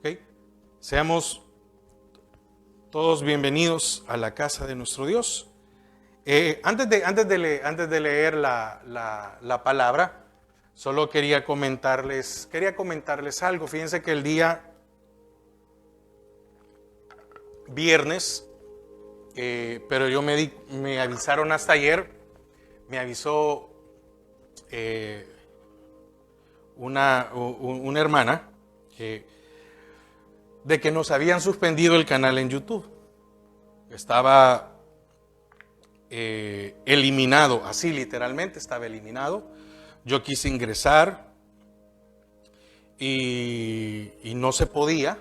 Ok. Seamos todos bienvenidos a la casa de nuestro Dios. Antes de leer la palabra, solo quería comentarles algo. Fíjense que el día viernes, pero me avisaron hasta ayer, me avisó una hermana de que nos habían suspendido el canal en YouTube. Estaba eliminado, así literalmente estaba eliminado. Yo quise ingresar y no se podía.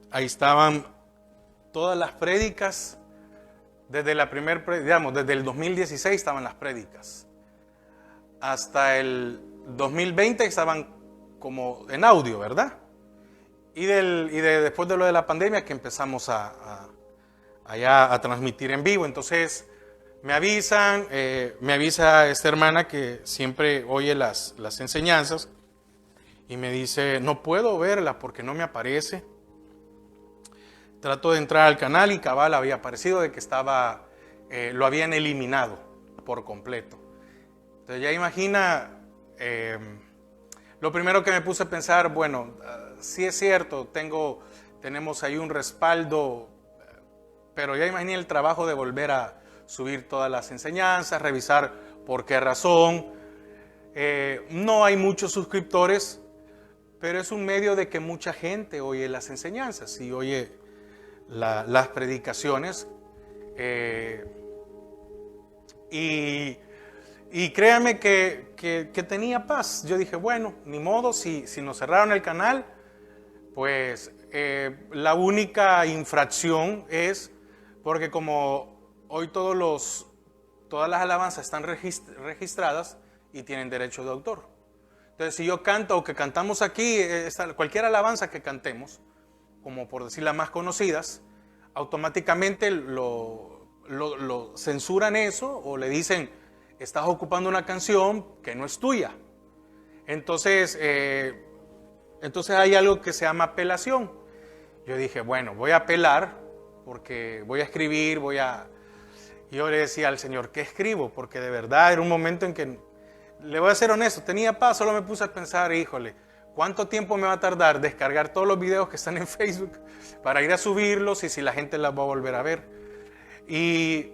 Ahí estaban todas las prédicas. Desde desde el 2016 estaban las prédicas. Hasta el 2020 estaban como en audio, ¿verdad? Y después de lo de la pandemia que empezamos allá a transmitir en vivo. Entonces me avisa esta hermana que siempre oye las enseñanzas y me dice, no puedo verla porque no me aparece. Trato de entrar al canal y cabal había aparecido de que lo habían eliminado por completo. Entonces ya imagina, lo primero que me puse a pensar, bueno, sí es cierto, tenemos ahí un respaldo, pero ya imaginé el trabajo de volver a subir todas las enseñanzas, revisar por qué razón. No hay muchos suscriptores, pero es un medio de que mucha gente oye las enseñanzas y oye las predicaciones. Y créanme que tenía paz. Yo dije, bueno, ni modo, si nos cerraron el canal, pues la única infracción es porque como hoy todas las alabanzas están registradas y tienen derecho de autor. Entonces, si yo canto o que cantamos aquí, cualquier alabanza que cantemos, como por decir las más conocidas, automáticamente lo censuran eso o le dicen, estás ocupando una canción que no es tuya. Entonces hay algo que se llama apelación. Yo dije, bueno, voy a apelar porque voy a escribir, yo le decía al Señor, ¿qué escribo? Porque de verdad era un momento en que, le voy a ser honesto, tenía paz, solo me puse a pensar, híjole, ¿cuánto tiempo me va a tardar descargar todos los videos que están en Facebook para ir a subirlos y si la gente las va a volver a ver? Y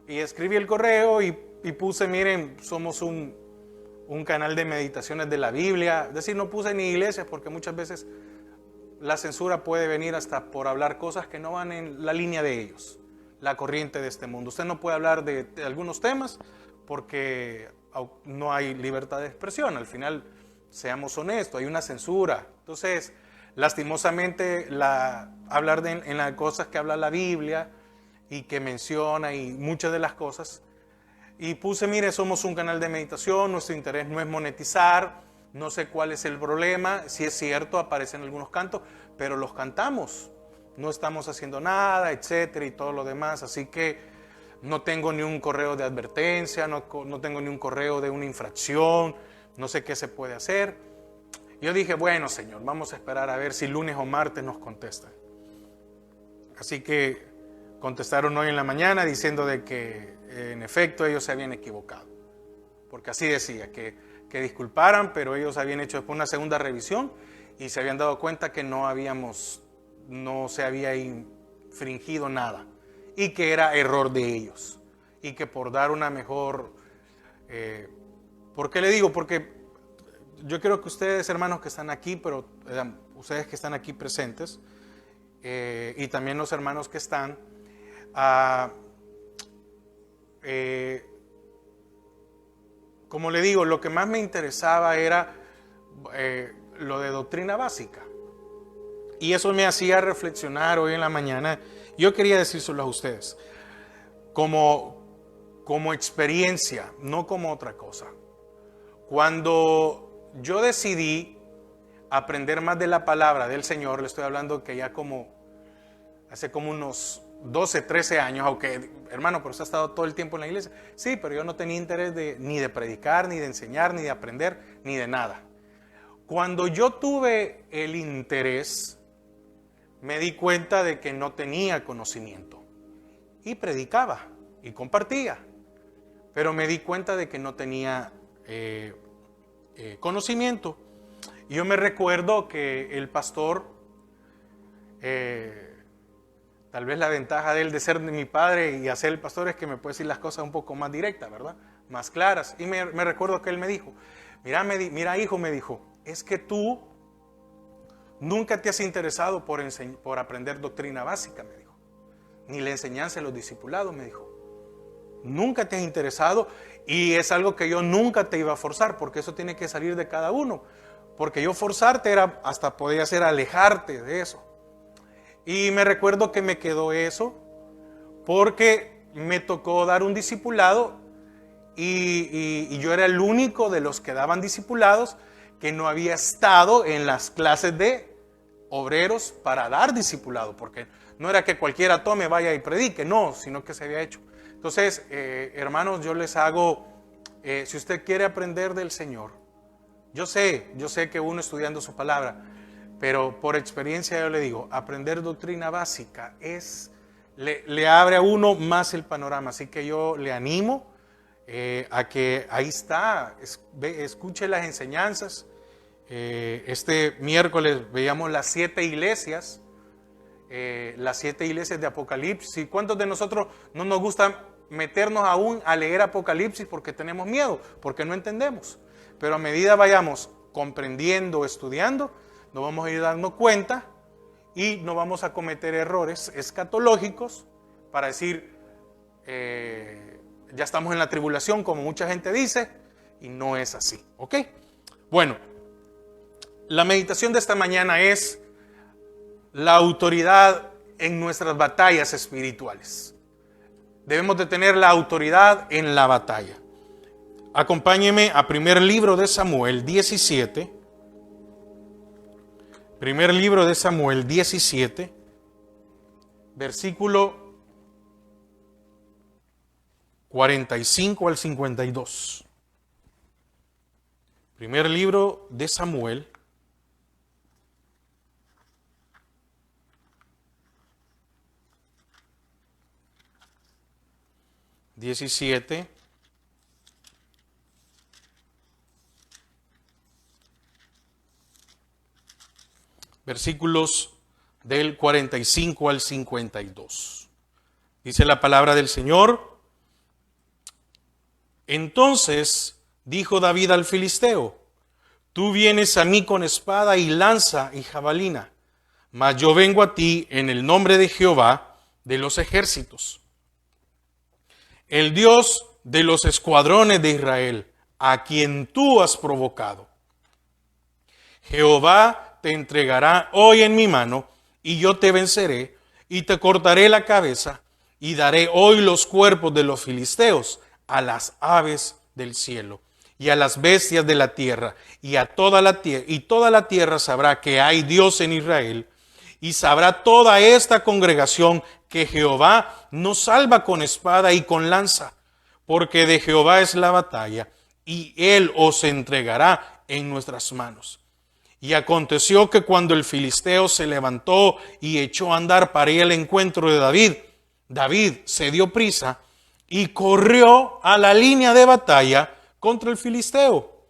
escribí el correo y puse, miren, somos un canal de meditaciones de la Biblia. Es decir, no puse ni iglesias porque muchas veces la censura puede venir hasta por hablar cosas que no van en la línea de ellos, la corriente de este mundo. Usted no puede hablar de algunos temas porque no hay libertad de expresión. Al final, seamos honestos, hay una censura. Entonces, lastimosamente, hablar en las cosas que habla la Biblia y que menciona y muchas de las cosas. Y puse, mire, somos un canal de meditación, nuestro interés no es monetizar, no sé cuál es el problema, si es cierto, aparecen algunos cantos, pero los cantamos, no estamos haciendo nada, etcétera, y todo lo demás, así que no tengo ni un correo de advertencia, no tengo ni un correo de una infracción, no sé qué se puede hacer. Yo dije, bueno, Señor, vamos a esperar a ver si lunes o martes nos contestan. Así que contestaron hoy en la mañana diciendo de que en efecto ellos se habían equivocado, porque así decía, que disculparan, pero ellos habían hecho después una segunda revisión y se habían dado cuenta que no se había infringido nada y que era error de ellos y que por dar una mejor... ¿Por qué le digo? Porque yo quiero que ustedes, hermanos que están aquí, pero ustedes que están aquí presentes y también los hermanos que están... como le digo, lo que más me interesaba era lo de doctrina básica. Y eso me hacía reflexionar hoy en la mañana. Yo quería decírselo a ustedes como experiencia, no como otra cosa. Cuando yo decidí aprender más de la palabra del Señor, le estoy hablando que ya hace como unos 12, 13 años, aunque, hermano, pero usted ha estado todo el tiempo en la iglesia. Sí, pero yo no tenía interés ni de predicar, ni de enseñar, ni de aprender, ni de nada. Cuando yo tuve el interés, me di cuenta de que no tenía conocimiento. Y predicaba y compartía. Pero me di cuenta de que no tenía conocimiento. Y yo me recuerdo que el pastor, tal vez la ventaja de él de ser de mi padre y hacer el pastor es que me puede decir las cosas un poco más directas, ¿verdad? Más claras. Y me recuerdo que él me dijo, mira hijo, me dijo, es que tú nunca te has interesado por aprender doctrina básica, me dijo. Ni la enseñanza de los discipulados, me dijo. Nunca te has interesado y es algo que yo nunca te iba a forzar, porque eso tiene que salir de cada uno. Porque yo forzarte era, hasta podía ser alejarte de eso. Y me recuerdo que me quedó eso, porque me tocó dar un discipulado y yo era el único de los que daban discipulados que no había estado en las clases de obreros para dar discipulado, porque no era que cualquiera tome, vaya y predique, no, sino que se había hecho. Entonces, hermanos, yo les hago, si usted quiere aprender del Señor, yo sé que uno estudiando su palabra, pero por experiencia yo le digo, aprender doctrina básica le abre a uno más el panorama, así que yo le animo a que ahí está, escuche las enseñanzas. Este miércoles veíamos las 7 iglesias de Apocalipsis. ¿Y cuántos de nosotros no nos gusta meternos aún a leer Apocalipsis porque tenemos miedo, porque no entendemos? Pero a medida vayamos comprendiendo, estudiando, nos vamos a ir dando cuenta y no vamos a cometer errores escatológicos para decir, ya estamos en la tribulación, como mucha gente dice, y no es así. ¿Ok? Bueno, la meditación de esta mañana es la autoridad en nuestras batallas espirituales. Debemos de tener la autoridad en la batalla. Acompáñeme a primer libro de Samuel 17. Primer libro de Samuel 17, versículo 45 al 52. Primer libro de Samuel 17, versículos del 45 al 52. Dice la palabra del Señor: Entonces dijo David al filisteo: Tú vienes a mí con espada y lanza y jabalina, mas yo vengo a ti en el nombre de Jehová de los ejércitos, el Dios de los escuadrones de Israel, a quien tú has provocado. Jehová te entregará hoy en mi mano, y yo te venceré, y te cortaré la cabeza, y daré hoy los cuerpos de los filisteos a las aves del cielo, y a las bestias de la tierra, y a toda la tierra, y toda la tierra sabrá que hay Dios en Israel, y sabrá toda esta congregación que Jehová nos salva con espada y con lanza, porque de Jehová es la batalla, y él os entregará en nuestras manos. Y aconteció que cuando el filisteo se levantó y echó a andar para ir al encuentro de David, David se dio prisa y corrió a la línea de batalla contra el filisteo.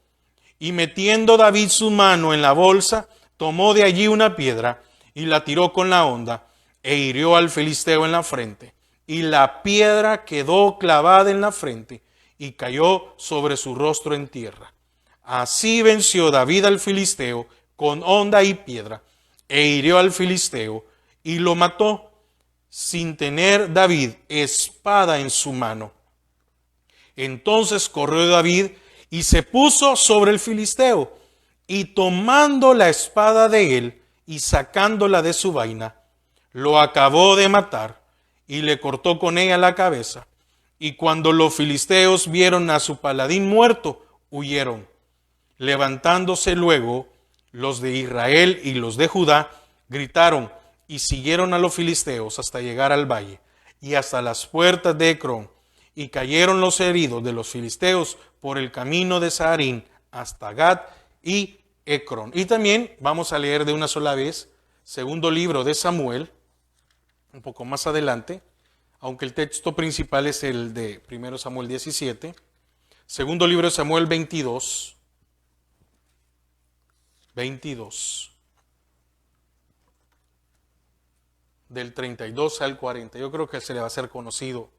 Y metiendo David su mano en la bolsa, tomó de allí una piedra y la tiró con la honda e hirió al filisteo en la frente. Y la piedra quedó clavada en la frente y cayó sobre su rostro en tierra. Así venció David al filisteo con honda y piedra, e hirió al filisteo y lo mató, sin tener David espada en su mano. Entonces corrió David y se puso sobre el filisteo, y tomando la espada de él y sacándola de su vaina, lo acabó de matar y le cortó con ella la cabeza. Y cuando los filisteos vieron a su paladín muerto, huyeron. Levantándose luego los de Israel y los de Judá, gritaron y siguieron a los filisteos hasta llegar al valle y hasta las puertas de Ecrón, y cayeron los heridos de los filisteos por el camino de Saharín hasta Gat y Ecrón. Y también vamos a leer de una sola vez, segundo libro de Samuel, un poco más adelante, aunque el texto principal es el de 1 Samuel 17, segundo libro de Samuel 22, del 32 al 40. Yo creo que se le va a hacer conocido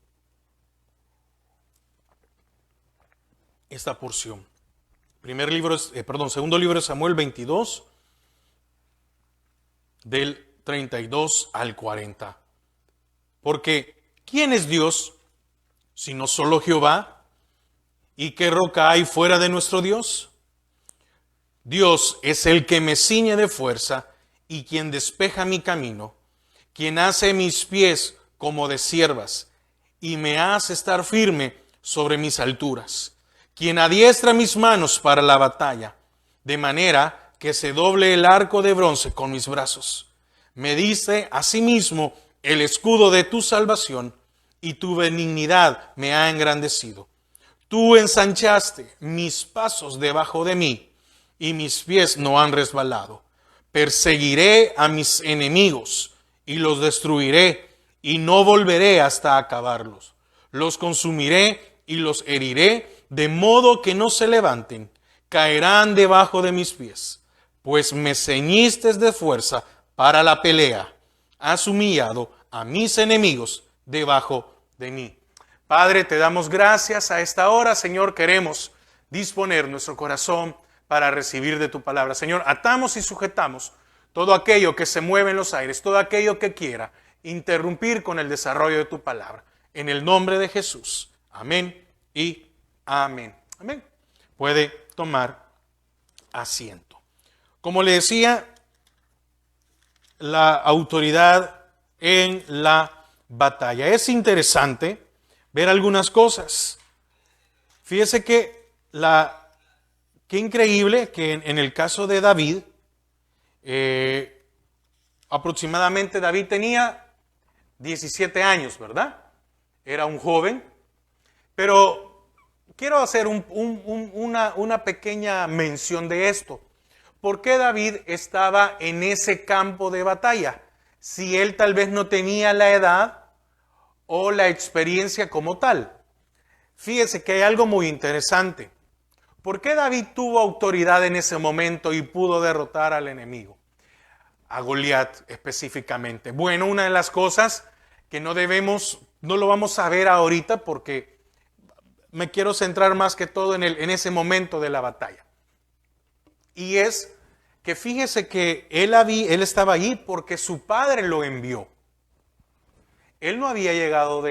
esta porción. Segundo libro de Samuel 22, del 32 al 40. Porque, ¿quién es Dios sino solo Jehová? ¿Y qué roca hay fuera de nuestro Dios? Dios es el que me ciñe de fuerza y quien despeja mi camino, quien hace mis pies como de ciervas y me hace estar firme sobre mis alturas, quien adiestra mis manos para la batalla, de manera que se doble el arco de bronce con mis brazos. Me diste asimismo el escudo de tu salvación y tu benignidad me ha engrandecido. Tú ensanchaste mis pasos debajo de mí y mis pies no han resbalado. Perseguiré a mis enemigos y los destruiré y no volveré hasta acabarlos. Los consumiré y los heriré de modo que no se levanten. Caerán debajo de mis pies, pues me ceñiste de fuerza para la pelea. Has humillado a mis enemigos debajo de mí. Padre, te damos gracias a esta hora, Señor. Queremos disponer nuestro corazón para recibir de tu palabra. Señor, atamos y sujetamos todo aquello que se mueve en los aires, todo aquello que quiera interrumpir con el desarrollo de tu palabra. En el nombre de Jesús. Amén y amén. Amén. Puede tomar asiento. Como le decía, la autoridad en la batalla. Es interesante ver algunas cosas. Fíjese que qué increíble que en el caso de David, aproximadamente David tenía 17 años, ¿verdad? Era un joven, pero quiero hacer una pequeña mención de esto. ¿Por qué David estaba en ese campo de batalla? Si él tal vez no tenía la edad o la experiencia como tal. Fíjese que hay algo muy interesante. ¿Por qué David tuvo autoridad en ese momento y pudo derrotar al enemigo? A Goliat específicamente. Bueno, una de las cosas que no lo vamos a ver ahorita porque me quiero centrar más que todo en ese momento de la batalla. Y es que fíjese que él estaba allí porque su padre lo envió. Él no había llegado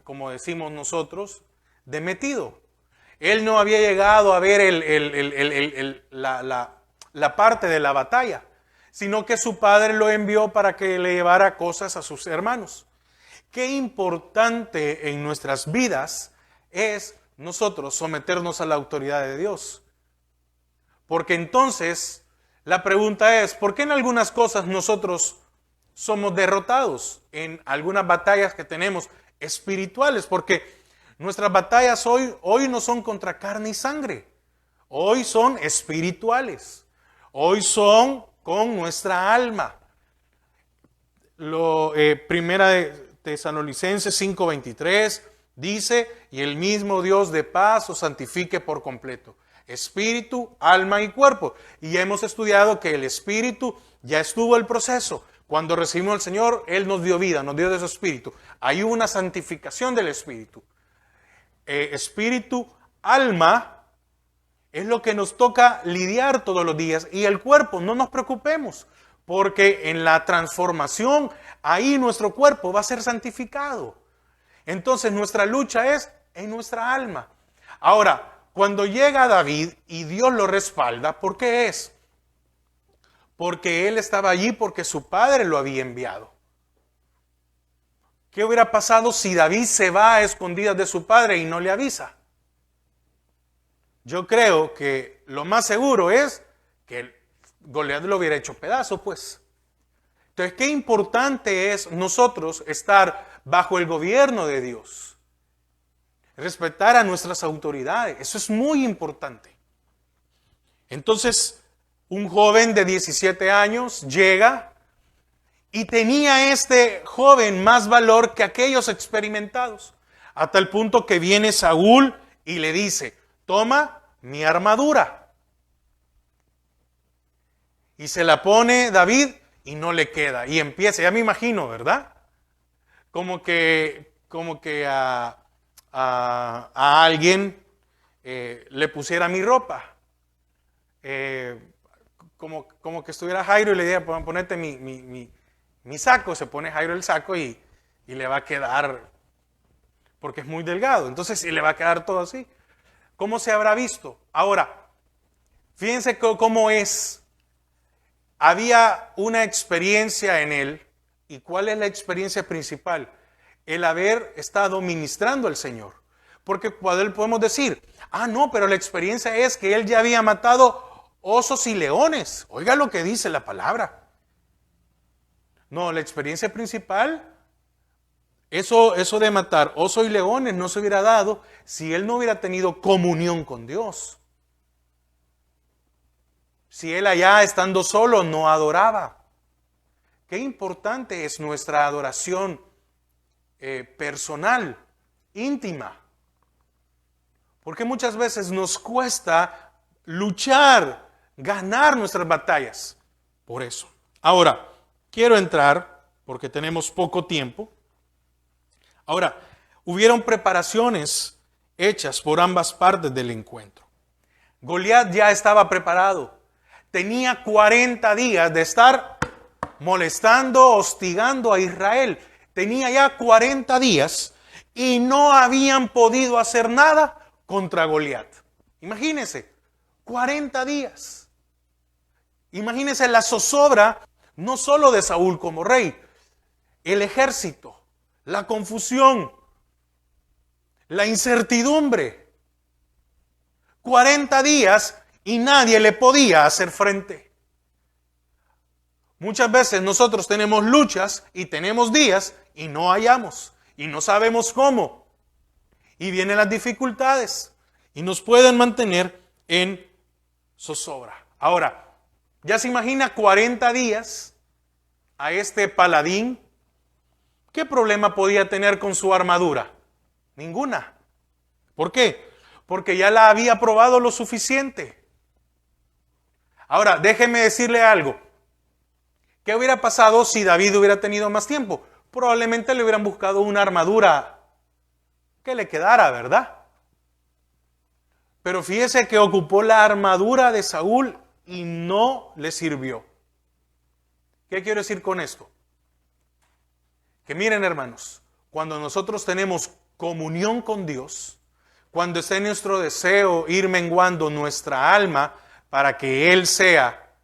como decimos nosotros, de metido. Él no había llegado a ver la parte de la batalla, sino que su padre lo envió para que le llevara cosas a sus hermanos. Qué importante en nuestras vidas es nosotros someternos a la autoridad de Dios. Porque entonces la pregunta es, ¿por qué en algunas cosas nosotros somos derrotados? En algunas batallas que tenemos espirituales, porque nuestras batallas hoy no son contra carne y sangre, hoy son espirituales, hoy son con nuestra alma. Primera de Tesalonicenses 5:23 dice, y el mismo Dios de paz os santifique por completo, espíritu, alma y cuerpo. Y hemos estudiado que el espíritu ya estuvo el proceso. Cuando recibimos al Señor, Él nos dio vida, nos dio de su espíritu. Hay una santificación del espíritu. Espíritu, alma, es lo que nos toca lidiar todos los días. Y el cuerpo, no nos preocupemos, porque en la transformación, ahí nuestro cuerpo va a ser santificado. Entonces nuestra lucha es en nuestra alma. Ahora, cuando llega David y Dios lo respalda, ¿por qué es? Porque él estaba allí porque su padre lo había enviado. ¿Qué hubiera pasado si David se va a escondidas de su padre y no le avisa? Yo creo que lo más seguro es que Goliat lo hubiera hecho pedazo, pues. Entonces, qué importante es nosotros estar bajo el gobierno de Dios. Respetar a nuestras autoridades. Eso es muy importante. Entonces, Un joven de 17 años llega y tenía este joven más valor que aquellos experimentados, a tal punto que viene Saúl y le dice, toma mi armadura. Y se la pone David y no le queda. Y empieza, ya me imagino, ¿verdad? Como que a alguien le pusiera mi ropa. Como que estuviera Jairo y le diera, ponete mi saco. Se pone Jairo el saco y le va a quedar, porque es muy delgado. Entonces, y le va a quedar todo así. ¿Cómo se habrá visto? Ahora, fíjense cómo es. Había una experiencia en él. ¿Y cuál es la experiencia principal? El haber estado ministrando al Señor. Porque podemos decir, no, pero la experiencia es que él ya había matado osos y leones. Oiga lo que dice la palabra. No, la experiencia principal, eso de matar osos y leones no se hubiera dado si él no hubiera tenido comunión con Dios. Si él allá estando solo no adoraba. Qué importante es nuestra adoración personal, íntima. Porque muchas veces nos cuesta luchar, ganar nuestras batallas. Por eso. Ahora, quiero entrar, porque tenemos poco tiempo. Ahora, hubieron preparaciones hechas por ambas partes del encuentro. Goliat ya estaba preparado. Tenía 40 días de estar molestando, hostigando a Israel. Tenía ya 40 días y no habían podido hacer nada contra Goliat. Imagínense, 40 días. Imagínense la zozobra, no solo de Saúl como rey, el ejército, la confusión, la incertidumbre. 40 días y nadie le podía hacer frente. Muchas veces nosotros tenemos luchas y tenemos días y no hallamos y no sabemos cómo. Y vienen las dificultades y nos pueden mantener en zozobra. Ahora, ya se imagina 40 días a este paladín. ¿Qué problema podía tener con su armadura? Ninguna. ¿Por qué? Porque ya la había probado lo suficiente. Ahora, déjeme decirle algo. ¿Qué hubiera pasado si David hubiera tenido más tiempo? Probablemente le hubieran buscado una armadura que le quedara, ¿verdad? Pero fíjese que ocupó la armadura de Saúl y no le sirvió. ¿Qué quiero decir con esto? Que miren, hermanos, cuando nosotros tenemos comunión con Dios, cuando está en nuestro deseo ir menguando nuestra alma para que Él sea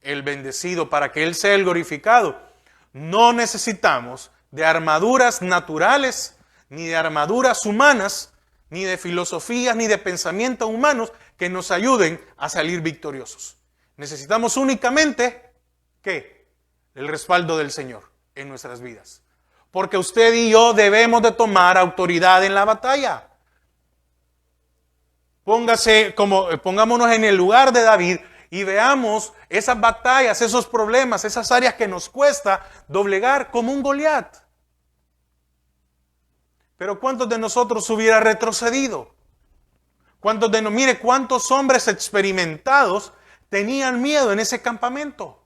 el bendecido, para que Él sea el glorificado, no necesitamos de armaduras naturales, ni de armaduras humanas, ni de filosofías, ni de pensamientos humanos que nos ayuden a salir victoriosos. Necesitamos únicamente, ¿qué? El respaldo del Señor en nuestras vidas. Porque usted y yo debemos de tomar autoridad en la batalla. Pongámonos en el lugar de David y veamos esas batallas, esos problemas, esas áreas que nos cuesta doblegar como un Goliat. Pero ¿cuántos de nosotros hubiera retrocedido? Mire cuántos hombres experimentados tenían miedo en ese campamento.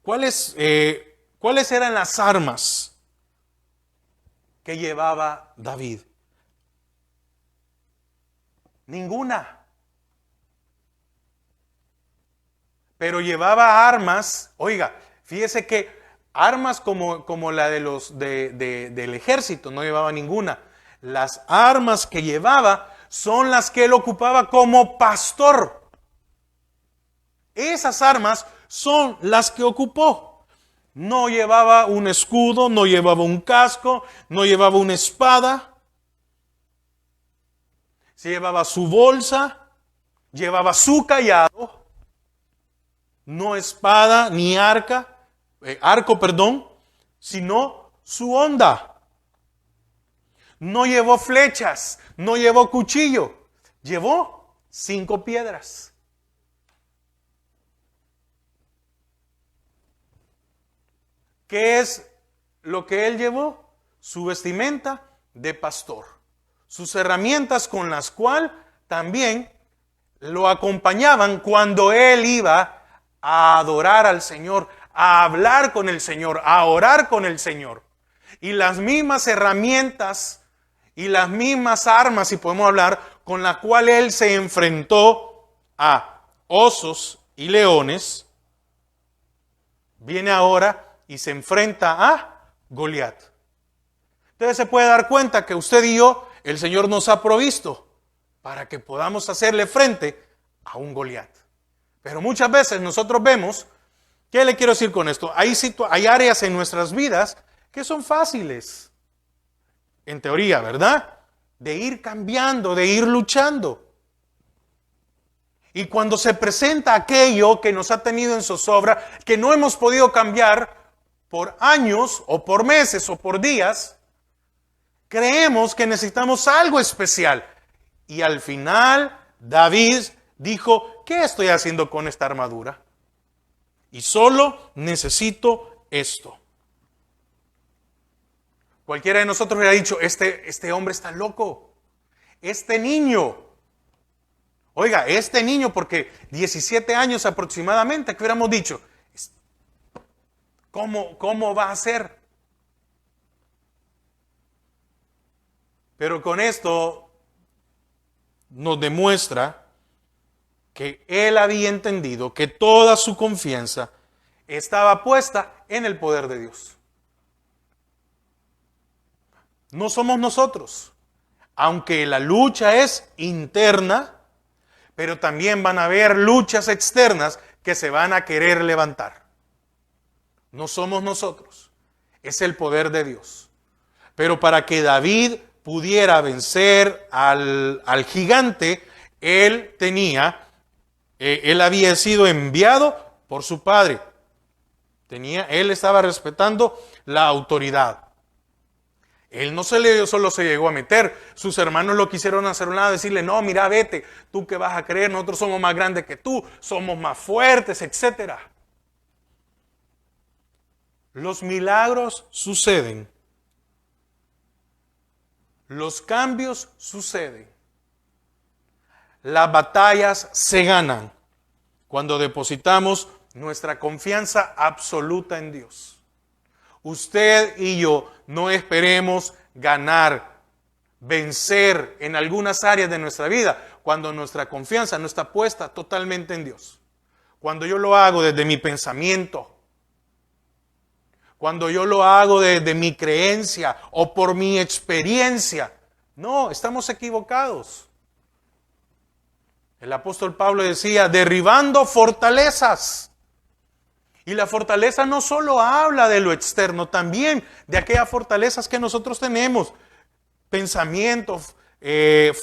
¿Cuáles eran las armas que llevaba David? Ninguna. Pero llevaba armas, oiga, fíjese que armas como la de del ejército no llevaba ninguna. Las armas que llevaba son las que él ocupaba como pastor. Esas armas son las que ocupó. No llevaba un escudo, no llevaba un casco, no llevaba una espada. Se llevaba su bolsa, llevaba su cayado, no espada ni arco, sino su honda. No llevó flechas, no llevó cuchillo, llevó 5 piedras. ¿Qué es lo que él llevó? Su vestimenta de pastor, sus herramientas con las cuales también lo acompañaban cuando él iba a adorar al Señor, a hablar con el Señor, a orar con el Señor. Y las mismas herramientas y las mismas armas, si podemos hablar, con las cuales él se enfrentó a osos y leones, viene ahora y se enfrenta a Goliat. Entonces se puede dar cuenta que usted y yo, el Señor nos ha provisto para que podamos hacerle frente a un Goliat. Pero muchas veces nosotros vemos, ¿qué le quiero decir con esto? Hay áreas en nuestras vidas que son fáciles, en teoría, ¿verdad? De ir cambiando, de ir luchando. Y cuando se presenta aquello que nos ha tenido en zozobra, que no hemos podido cambiar por años o por meses o por días, creemos que necesitamos algo especial. Y al final David dijo, ¿qué estoy haciendo con esta armadura? Y solo necesito esto. Cualquiera de nosotros hubiera dicho, este hombre está loco. Este niño, oiga, este niño, porque 17 años aproximadamente, ¿qué hubiéramos dicho? ¿Cómo va a ser? Pero con esto nos demuestra que él había entendido que toda su confianza estaba puesta en el poder de Dios. No somos nosotros, aunque la lucha es interna, pero también van a haber luchas externas que se van a querer levantar. No somos nosotros, es el poder de Dios. Pero para que David pudiera vencer al gigante, él había sido enviado por su padre. Él estaba respetando la autoridad. Él no solo se llegó a meter, sus hermanos lo quisieron hacer a un lado, decirle, no, mira, vete, tú qué vas a creer, nosotros somos más grandes que tú, somos más fuertes, etc. Los milagros suceden. Los cambios suceden. Las batallas se ganan cuando depositamos nuestra confianza absoluta en Dios. Usted y yo no esperemos ganar, vencer en algunas áreas de nuestra vida cuando nuestra confianza no está puesta totalmente en Dios. Cuando yo lo hago desde mi pensamiento, cuando yo lo hago desde mi creencia o por mi experiencia, no, estamos equivocados. El apóstol Pablo decía, derribando fortalezas. Y la fortaleza no solo habla de lo externo, también de aquellas fortalezas que nosotros tenemos. Pensamientos,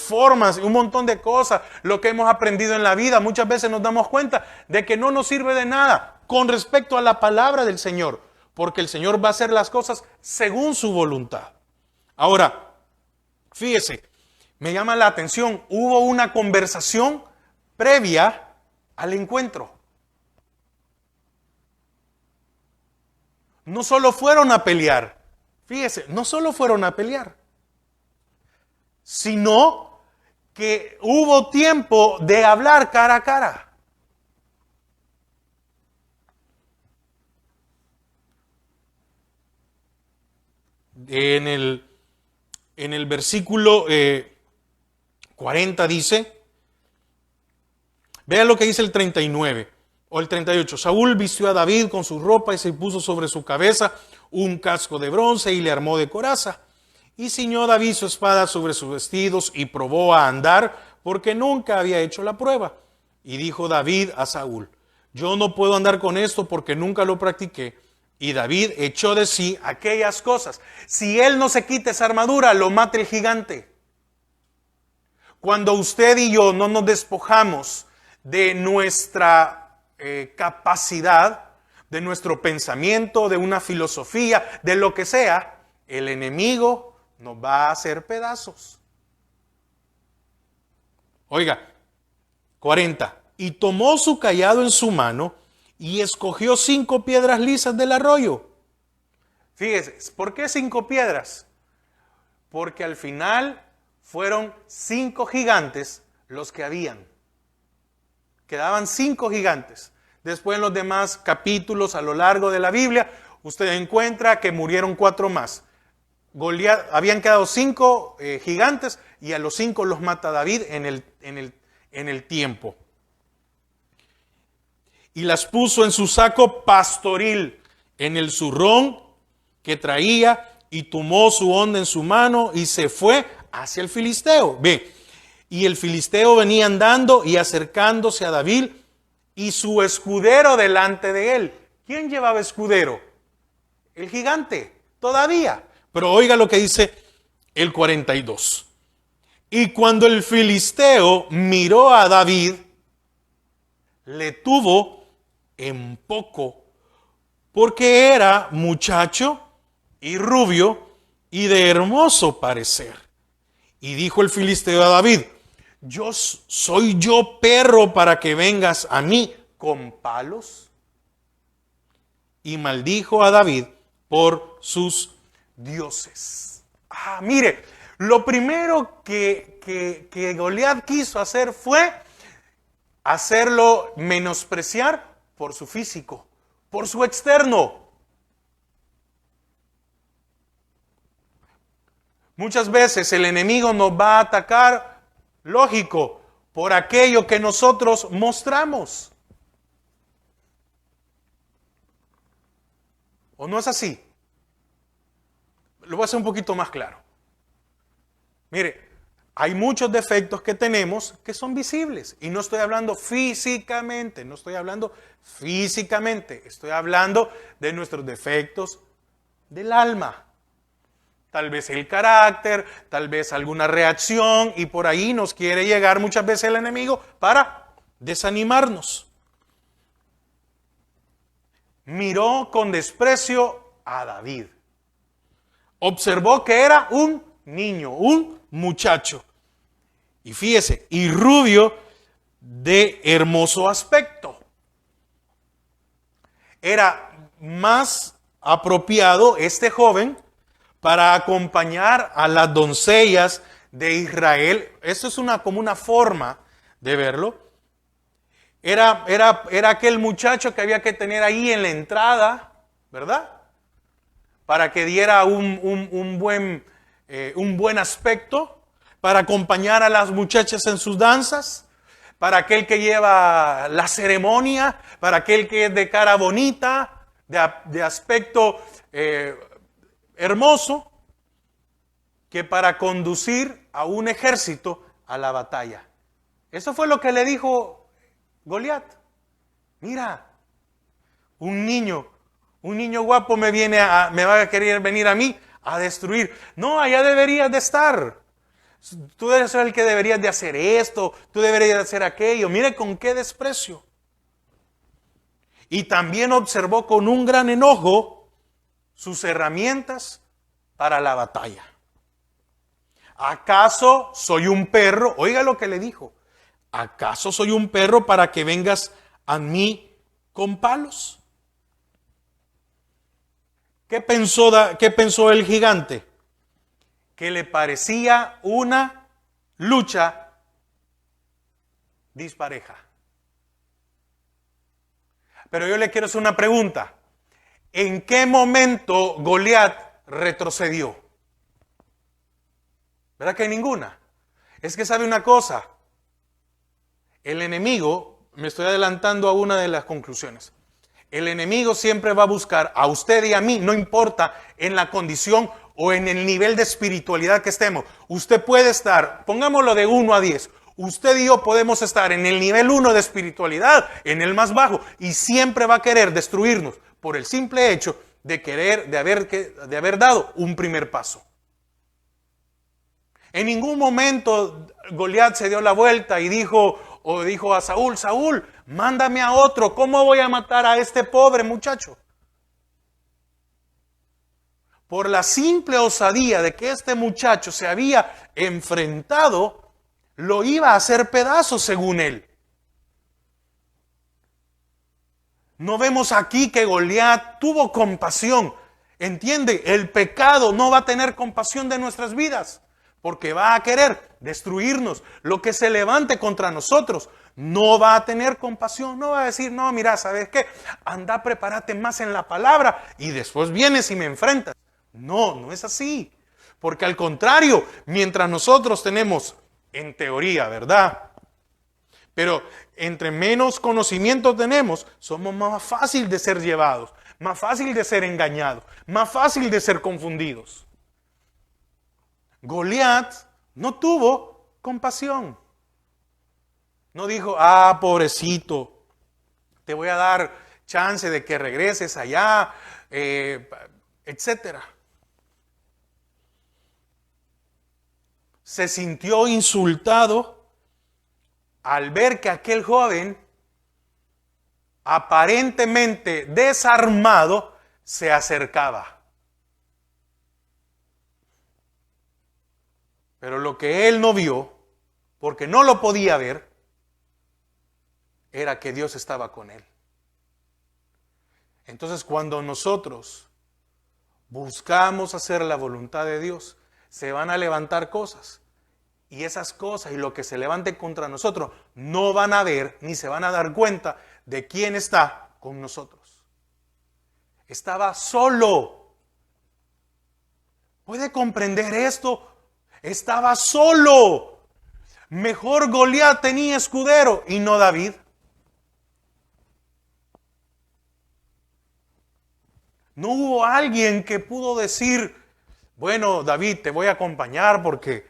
formas, un montón de cosas, lo que hemos aprendido en la vida. Muchas veces nos damos cuenta de que no nos sirve de nada con respecto a la palabra del Señor, porque el Señor va a hacer las cosas según su voluntad. Ahora, fíjese, me llama la atención, hubo una conversación previa al encuentro. No solo fueron a pelear, fíjese, no solo fueron a pelear, sino que hubo tiempo de hablar cara a cara. En el versículo 40 dice, vean lo que dice el 39 o el 38. Saúl vistió a David con su ropa y se puso sobre su cabeza un casco de bronce y le armó de coraza. Y ciñó David su espada sobre sus vestidos y probó a andar porque nunca había hecho la prueba. Y dijo David a Saúl, yo no puedo andar con esto porque nunca lo practiqué. Y David echó de sí aquellas cosas. Si él no se quita esa armadura, lo mata el gigante. Cuando usted y yo no nos despojamos de nuestra capacidad, de nuestro pensamiento, de una filosofía, de lo que sea, el enemigo nos va a hacer pedazos. Oiga, 40. Y tomó su cayado en su mano y escogió 5 piedras lisas del arroyo. Fíjese, ¿por qué 5 piedras? Porque al final fueron 5 gigantes los que habían. Quedaban 5 gigantes. Después en los demás capítulos a lo largo de la Biblia, usted encuentra que murieron 4 más. Goliat, habían quedado 5 gigantes y a los 5 los mata David en el tiempo. Y las puso en su saco pastoril, en el zurrón que traía, y tomó su honda en su mano y se fue hacia el filisteo. Ve, y el filisteo venía andando y acercándose a David y su escudero delante de él. ¿Quién llevaba escudero? El gigante, todavía. Pero oiga lo que dice el 42. Y cuando el filisteo miró a David, le tuvo en poco, porque era muchacho y rubio y de hermoso parecer. Y dijo el filisteo a David: ¿Soy yo perro para que vengas a mí con palos? Y maldijo a David por sus dioses. Mire, lo primero que Goliat quiso hacer fue hacerlo menospreciar por su físico, por su externo. Muchas veces el enemigo nos va a atacar, lógico, por aquello que nosotros mostramos. ¿O no es así? Lo voy a hacer un poquito más claro. Mire, hay muchos defectos que tenemos que son visibles. Y no estoy hablando físicamente, estoy hablando de nuestros defectos del alma. Tal vez el carácter, tal vez alguna reacción, y por ahí nos quiere llegar muchas veces el enemigo para desanimarnos. Miró con desprecio a David. Observó que era un niño, un muchacho. Y fíjese, y rubio de hermoso aspecto. Era más apropiado este joven para acompañar a las doncellas de Israel. Esto es como una forma de verlo. Era aquel muchacho que había que tener ahí en la entrada, ¿verdad? Para que diera un buen aspecto, para acompañar a las muchachas en sus danzas, para aquel que lleva la ceremonia, para aquel que es de cara bonita, de aspecto hermoso, que para conducir a un ejército a la batalla. Eso fue lo que le dijo Goliat. Mira, un niño guapo me va a querer venir a mí a destruir. No, allá deberías de estar. Tú eres el que deberías de hacer esto, tú deberías de hacer aquello. Mire con qué desprecio. Y también observó con un gran enojo sus herramientas para la batalla. ¿Acaso soy un perro? Oiga lo que le dijo. ¿Acaso soy un perro para que vengas a mí con palos? ¿Qué pensó el gigante? Que le parecía una lucha dispareja. Pero yo le quiero hacer una pregunta. ¿En qué momento Goliat retrocedió? ¿Verdad que hay ninguna? Es que sabe una cosa. El enemigo, me estoy adelantando a una de las conclusiones. El enemigo siempre va a buscar a usted y a mí, no importa en la condición o en el nivel de espiritualidad que estemos. Usted puede estar, pongámoslo de 1 a 10. Usted y yo podemos estar en el nivel 1 de espiritualidad, en el más bajo, y siempre va a querer destruirnos por el simple hecho de haber dado un primer paso. En ningún momento Goliat se dio la vuelta y dijo a Saúl: Saúl, mándame a otro, ¿cómo voy a matar a este pobre muchacho? por la simple osadía de que este muchacho se había enfrentado, lo iba a hacer pedazos según él. No vemos aquí que Goliat tuvo compasión. Entiende, el pecado no va a tener compasión de nuestras vidas, porque va a querer destruirnos. Lo que se levante contra nosotros no va a tener compasión, no va a decir, no, mira, ¿sabes qué? Anda, prepárate más en la palabra y después vienes y me enfrentas. No, no es así. Porque al contrario, mientras nosotros tenemos, en teoría, ¿verdad? Pero entre menos conocimiento tenemos, somos más fácil de ser llevados, más fácil de ser engañados, más fácil de ser confundidos. Goliat no tuvo compasión. No dijo, pobrecito, te voy a dar chance de que regreses allá, etcétera. Se sintió insultado al ver que aquel joven, aparentemente desarmado, se acercaba. Pero lo que él no vio, porque no lo podía ver, era que Dios estaba con él. Entonces, cuando nosotros buscamos hacer la voluntad de Dios, se van a levantar cosas. Y esas cosas y lo que se levante contra nosotros no van a ver ni se van a dar cuenta de quién está con nosotros. Estaba solo. ¿Puede comprender esto? Estaba solo. Mejor Goliat tenía escudero y no David. No hubo alguien que pudo decir, bueno, David, te voy a acompañar porque...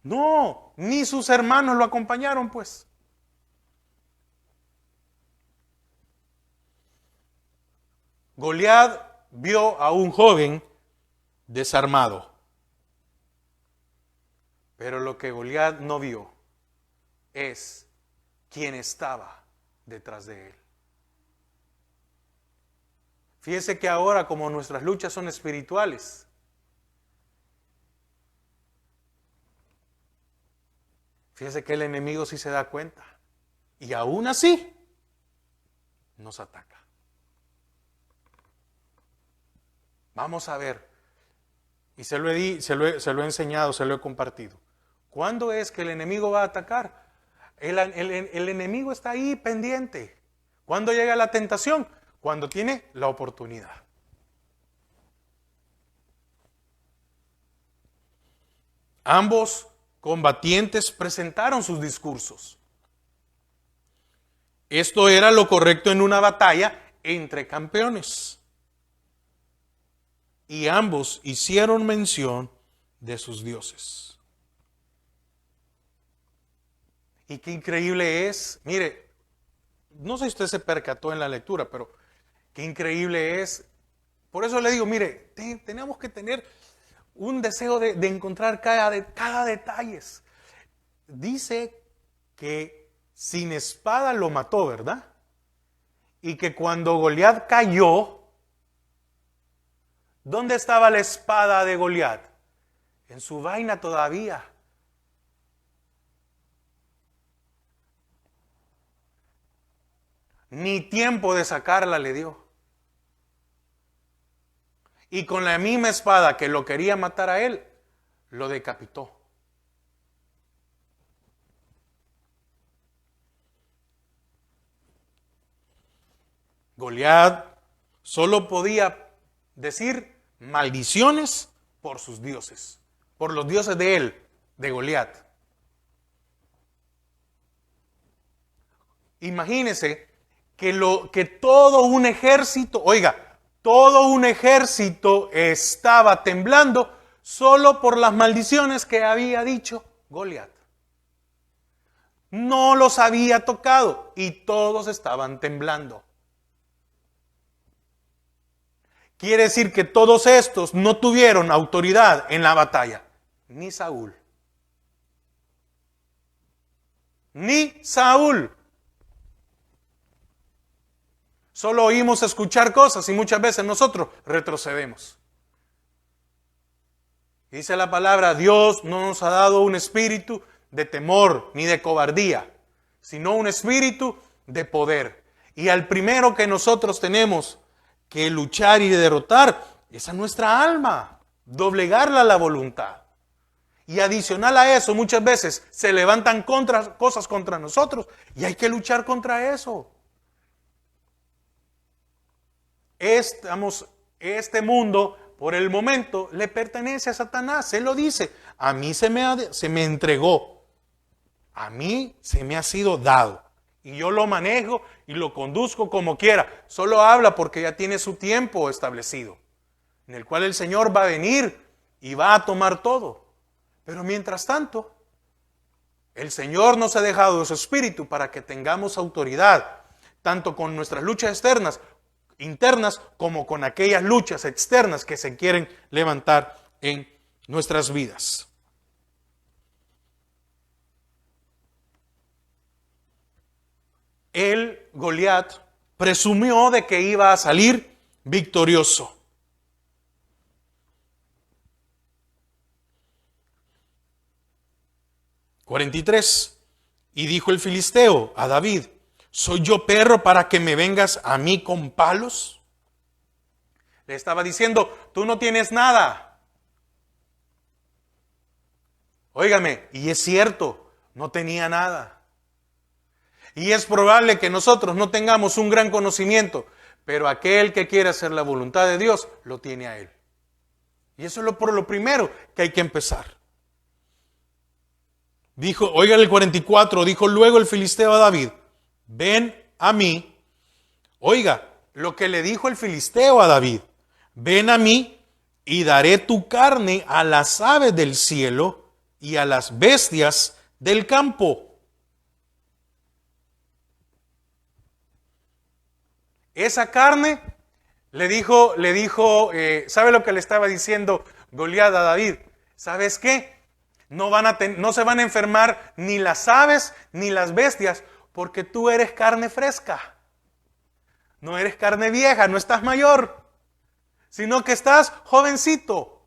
No, ni sus hermanos lo acompañaron, pues. Goliat vio a un joven desarmado. Pero lo que Goliat no vio es quién estaba detrás de él. Fíjese que ahora, como nuestras luchas son espirituales, fíjese que el enemigo sí se da cuenta. Y aún así, nos ataca. Vamos a ver. Y se lo he enseñado, se lo he compartido. ¿Cuándo es que el enemigo va a atacar? El enemigo está ahí pendiente. ¿Cuándo llega la tentación? Cuando tiene la oportunidad. Ambos combatientes presentaron sus discursos. Esto era lo correcto en una batalla entre campeones. Y ambos hicieron mención de sus dioses. Y qué increíble es, mire, no sé si usted se percató en la lectura, pero qué increíble es. Por eso le digo, mire, tenemos que tener un deseo de encontrar cada detalle. Dice que sin espada lo mató, ¿verdad? Y que cuando Goliat cayó, ¿dónde estaba la espada de Goliat? En su vaina todavía. Ni tiempo de sacarla le dio. Y con la misma espada que lo quería matar a él, lo decapitó. Goliat solo podía decir maldiciones por sus dioses, por los dioses de él, de Goliat. Imagínese que todo un ejército, oiga, todo un ejército estaba temblando solo por las maldiciones que había dicho Goliat. No los había tocado y todos estaban temblando. Quiere decir que todos estos no tuvieron autoridad en la batalla. Ni Saúl. Ni Saúl. Solo oímos escuchar cosas y muchas veces nosotros retrocedemos. Dice la palabra, Dios no nos ha dado un espíritu de temor ni de cobardía, sino un espíritu de poder. Y al primero que nosotros tenemos que luchar y derrotar es a nuestra alma, doblegarla a la voluntad. Y adicional a eso, muchas veces se levantan cosas contra nosotros y hay que luchar contra eso. Este mundo, por el momento, le pertenece a Satanás. Él lo dice, a mí se me entregó, a mí se me ha sido dado. Y yo lo manejo y lo conduzco como quiera. Solo habla porque ya tiene su tiempo establecido, en el cual el Señor va a venir y va a tomar todo. Pero mientras tanto, el Señor nos ha dejado su espíritu para que tengamos autoridad, tanto con nuestras luchas internas, como con aquellas luchas externas que se quieren levantar en nuestras vidas. Goliat presumió de que iba a salir victorioso. (43) Y dijo el filisteo a David, ¿soy yo perro para que me vengas a mí con palos? Le estaba diciendo, tú no tienes nada. Óigame, y es cierto, no tenía nada. Y es probable que nosotros no tengamos un gran conocimiento, pero aquel que quiere hacer la voluntad de Dios, lo tiene a él. Y eso es por lo primero que hay que empezar. Dijo, oiga el 44, dijo luego el filisteo a David, ven a mí. Oiga, lo que le dijo el filisteo a David, ven a mí y daré tu carne a las aves del cielo y a las bestias del campo. Esa carne le dijo, ¿sabe lo que le estaba diciendo Goliat a David? ¿Sabes qué? No se van a enfermar ni las aves ni las bestias, porque tú eres carne fresca. No eres carne vieja, no estás mayor, sino que estás jovencito.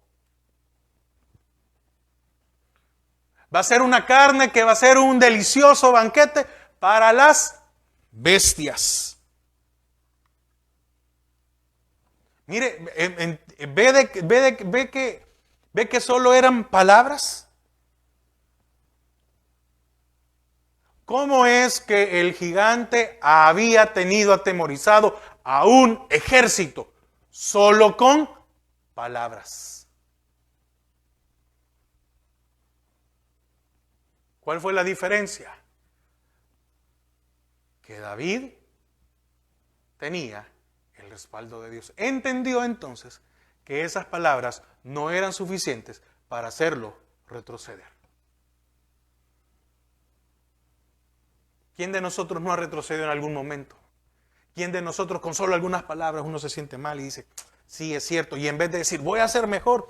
Va a ser una carne que va a ser un delicioso banquete para las bestias. Mire, ve que solo eran palabras. ¿Cómo es que el gigante había tenido atemorizado a un ejército solo con palabras? ¿Cuál fue la diferencia? Que David tenía el respaldo de Dios. Entendió entonces que esas palabras no eran suficientes para hacerlo retroceder. ¿Quién de nosotros no ha retrocedido en algún momento? ¿Quién de nosotros con solo algunas palabras uno se siente mal y dice, sí, es cierto, y en vez de decir, voy a ser mejor,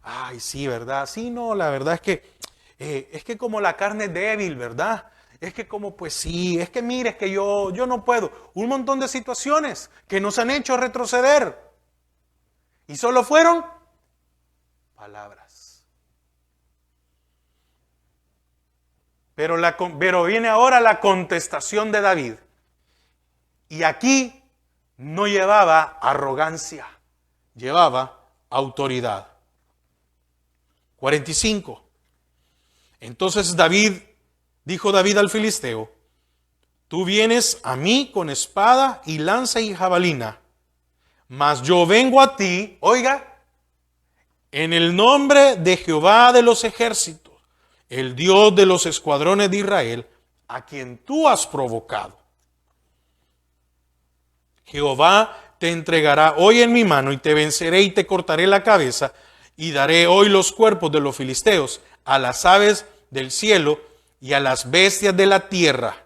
ay, sí, ¿verdad? Sí, no, la verdad es que como la carne es débil, ¿verdad? Es que como, pues sí, es que mire, es que yo no puedo. Un montón de situaciones que nos han hecho retroceder. Y solo fueron palabras. Pero viene ahora la contestación de David. Y aquí no llevaba arrogancia, llevaba autoridad. 45. Entonces dijo David al filisteo, tú vienes a mí con espada y lanza y jabalina, mas yo vengo a ti, oiga, en el nombre de Jehová de los ejércitos, el Dios de los escuadrones de Israel, a quien tú has provocado. Jehová te entregará hoy en mi mano y te venceré y te cortaré la cabeza y daré hoy los cuerpos de los filisteos a las aves del cielo y a las bestias de la tierra.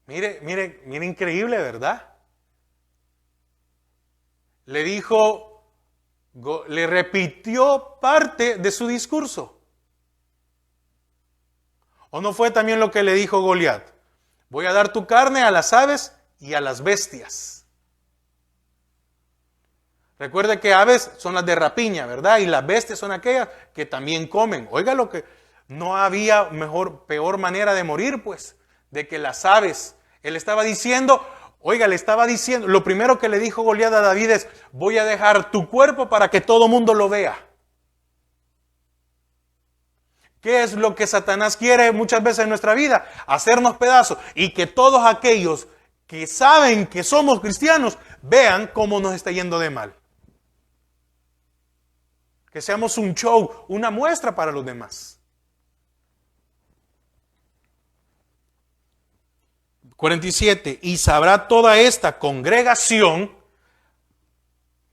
Mire, increíble, ¿verdad? Le repitió parte de su discurso. ¿O no fue también lo que le dijo Goliat? Voy a dar tu carne a las aves y a las bestias. Recuerde que aves son las de rapiña, ¿verdad? Y las bestias son aquellas que también comen. Oiga lo que no había peor manera de morir, pues, de que las aves. Él estaba diciendo, oiga, le estaba diciendo, lo primero que le dijo Goliat a David es, voy a dejar tu cuerpo para que todo mundo lo vea. ¿Qué es lo que Satanás quiere muchas veces en nuestra vida? Hacernos pedazos y que todos aquellos que saben que somos cristianos vean cómo nos está yendo de mal. Que seamos un show, una muestra para los demás. 47. Y sabrá toda esta congregación,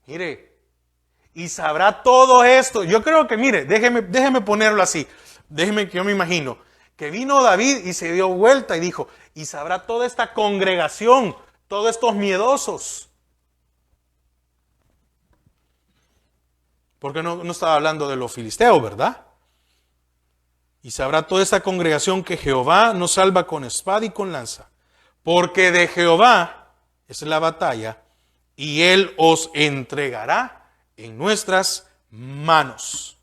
mire, y sabrá todo esto. Yo creo que, mire, déjeme ponerlo así. Déjeme que yo me imagino que vino David y se dio vuelta y dijo, y sabrá toda esta congregación, todos estos miedosos. Porque no estaba hablando de los filisteos, ¿verdad? Y sabrá toda esta congregación que Jehová nos salva con espada y con lanza. Porque de Jehová es la batalla y Él os entregará en nuestras manos.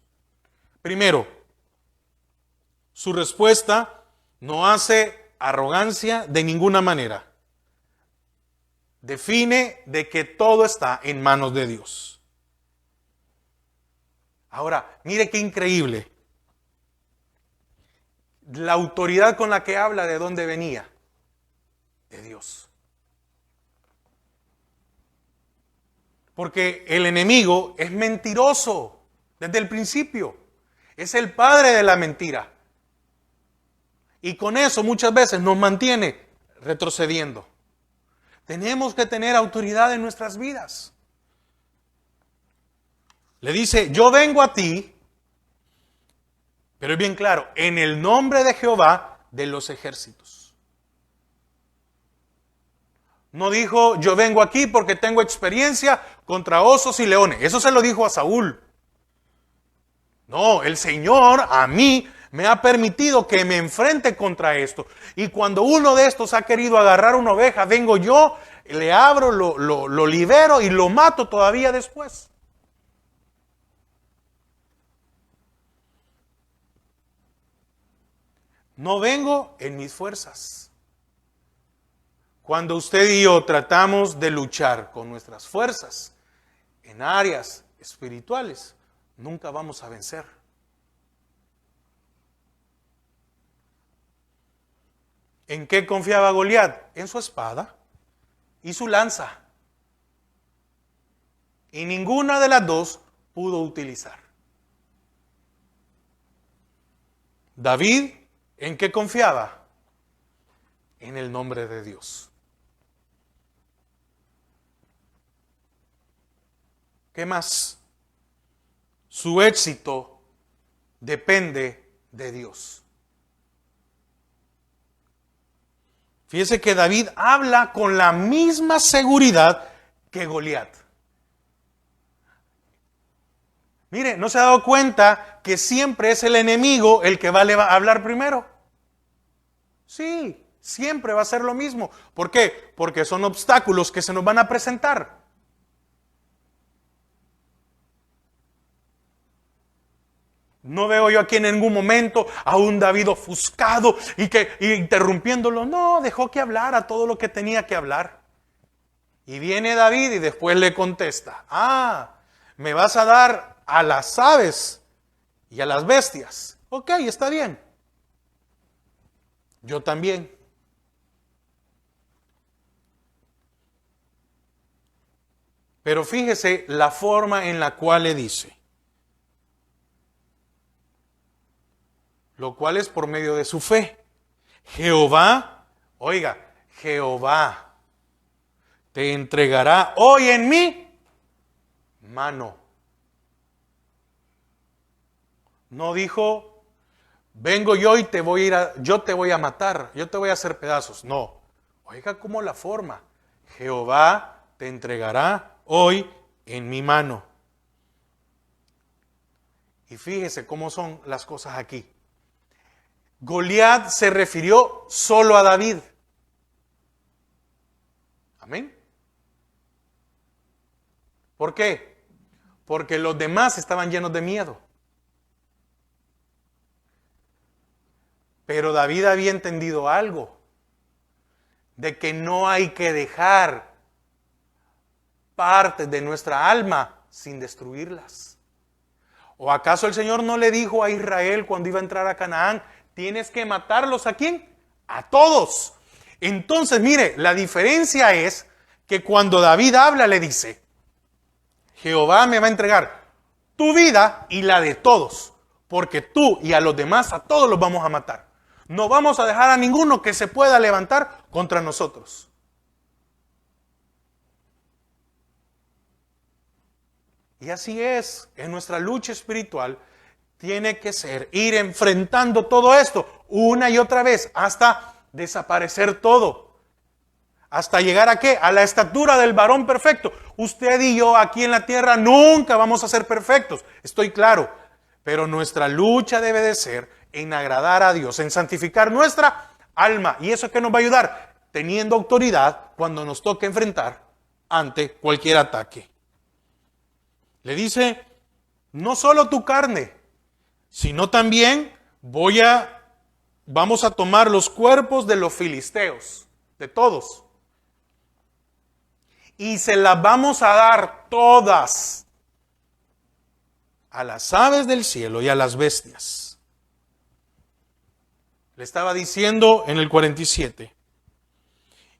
Primero, su respuesta no hace arrogancia de ninguna manera. Define de que todo está en manos de Dios. Ahora, mire qué increíble. La autoridad con la que habla, ¿de dónde venía? De Dios. Porque el enemigo es mentiroso desde el principio. Es el padre de la mentira. Y con eso muchas veces nos mantiene retrocediendo. Tenemos que tener autoridad en nuestras vidas. Le dice, yo vengo a ti, pero es bien claro, en el nombre de Jehová de los ejércitos. No dijo, yo vengo aquí porque tengo experiencia contra osos y leones. Eso se lo dijo a Saúl. No, el Señor a mí me ha permitido que me enfrente contra esto. Y cuando uno de estos ha querido agarrar una oveja, vengo yo, le abro, lo libero y lo mato todavía después. No vengo en mis fuerzas. Cuando usted y yo tratamos de luchar con nuestras fuerzas en áreas espirituales, nunca vamos a vencer. ¿En qué confiaba Goliat? En su espada y su lanza. Y ninguna de las dos pudo utilizar. David, ¿en qué confiaba? En el nombre de Dios. ¿Qué más? Su éxito depende de Dios. Fíjese que David habla con la misma seguridad que Goliat. Mire, ¿no se ha dado cuenta que siempre es el enemigo el que va a hablar primero? Sí, siempre va a ser lo mismo. ¿Por qué? Porque son obstáculos que se nos van a presentar. No veo yo aquí en ningún momento a un David ofuscado y interrumpiéndolo. No, dejó que hablara todo lo que tenía que hablar. Y viene David y después le contesta, me vas a dar a las aves y a las bestias. Ok, está bien. Yo también. Pero fíjese la forma en la cual le dice. Lo cual es por medio de su fe. Jehová, oiga, Jehová te entregará hoy en mi mano. No dijo, vengo yo y yo te voy a matar, yo te voy a hacer pedazos. No, oiga cómo la forma. Jehová te entregará hoy en mi mano. Y fíjese cómo son las cosas aquí. Goliat se refirió solo a David. Amén. ¿Por qué? porque los demás estaban llenos de miedo. Pero David había entendido algo, de que no hay que dejar partes de nuestra alma sin destruirlas. ¿O acaso el Señor no le dijo a Israel cuando iba a entrar a Canaán, tienes que matarlos a quién? A todos. Entonces, mire, la diferencia es que cuando David habla le dice, Jehová me va a entregar tu vida y la de todos, porque tú y a los demás, a todos los vamos a matar. No vamos a dejar a ninguno que se pueda levantar contra nosotros. Y así es, en nuestra lucha espiritual tiene que ser ir enfrentando todo esto una y otra vez hasta desaparecer todo. ¿Hasta llegar a qué? A la estatura del varón perfecto. Usted y yo aquí en la tierra nunca vamos a ser perfectos, estoy claro. Pero nuestra lucha debe de ser en agradar a Dios, en santificar nuestra alma. ¿Y eso qué nos va a ayudar? Teniendo autoridad cuando nos toque enfrentar ante cualquier ataque. Le dice, no solo tu carne, sino también vamos a tomar los cuerpos de los filisteos, de todos. Y se las vamos a dar todas a las aves del cielo y a las bestias. Le estaba diciendo en el 47,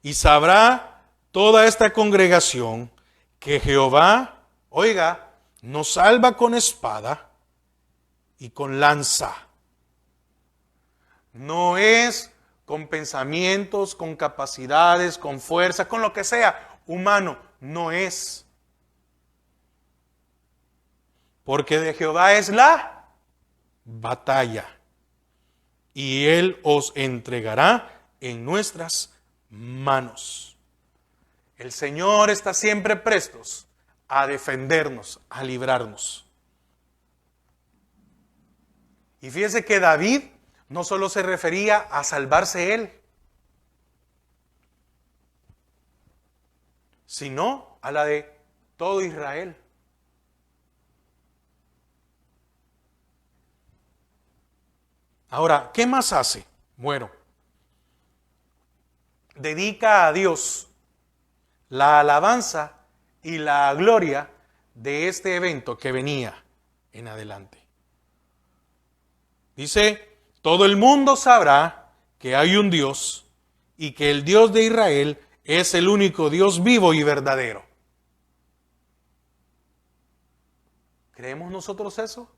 y sabrá toda esta congregación que Jehová, oiga, nos salva con espada y con lanza. No es con pensamientos, con capacidades, con fuerza, con lo que sea humano, no es. Porque de Jehová es la batalla, y Él os entregará en nuestras manos. El Señor está siempre prestos a defendernos, a librarnos. Y fíjese que David no solo se refería a salvarse él, sino a la de todo Israel. Ahora, ¿qué más hace? Bueno, dedica a Dios la alabanza y la gloria de este evento que venía en adelante. Dice, todo el mundo sabrá que hay un Dios y que el Dios de Israel es el único Dios vivo y verdadero. ¿Creemos nosotros eso?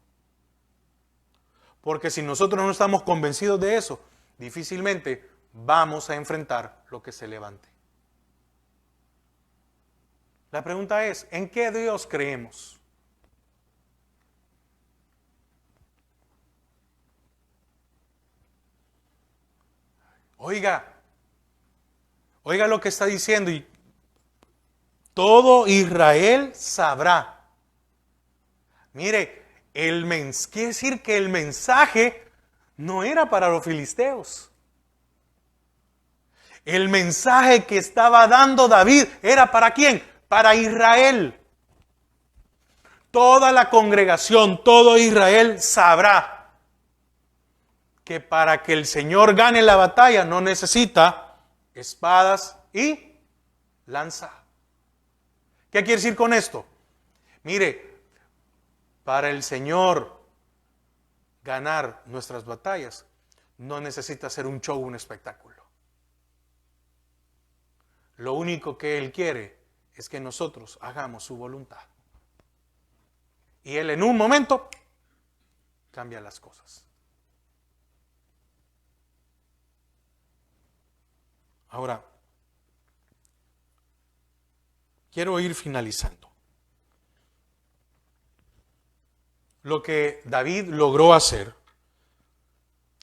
Porque si nosotros no estamos convencidos de eso, difícilmente vamos a enfrentar lo que se levante. La pregunta es, ¿en qué Dios creemos? Oiga lo que está diciendo, y todo Israel sabrá. Mire, quiere decir que el mensaje no era para los filisteos. El mensaje que estaba dando David era ¿para quién? Para Israel. Toda la congregación, todo Israel sabrá que para que el Señor gane la batalla no necesita espadas y lanza. ¿Qué quiere decir con esto? Mire, para el Señor ganar nuestras batallas no necesita ser un show, un espectáculo. Lo único que Él quiere es que nosotros hagamos su voluntad. Y Él en un momento cambia las cosas. Ahora, quiero ir finalizando. Lo que David logró hacer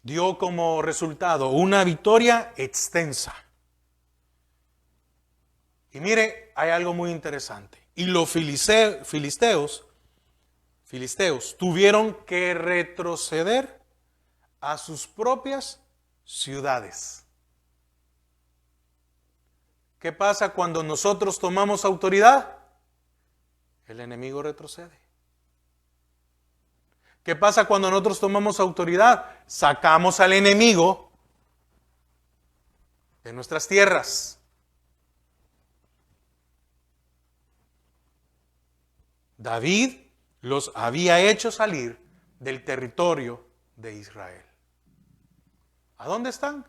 dio como resultado una victoria extensa. Y mire, hay algo muy interesante. Y los filisteos tuvieron que retroceder a sus propias ciudades. ¿Qué pasa cuando nosotros tomamos autoridad? El enemigo retrocede. ¿Qué pasa cuando nosotros tomamos autoridad? Sacamos al enemigo de nuestras tierras. David los había hecho salir del territorio de Israel. ¿A dónde están?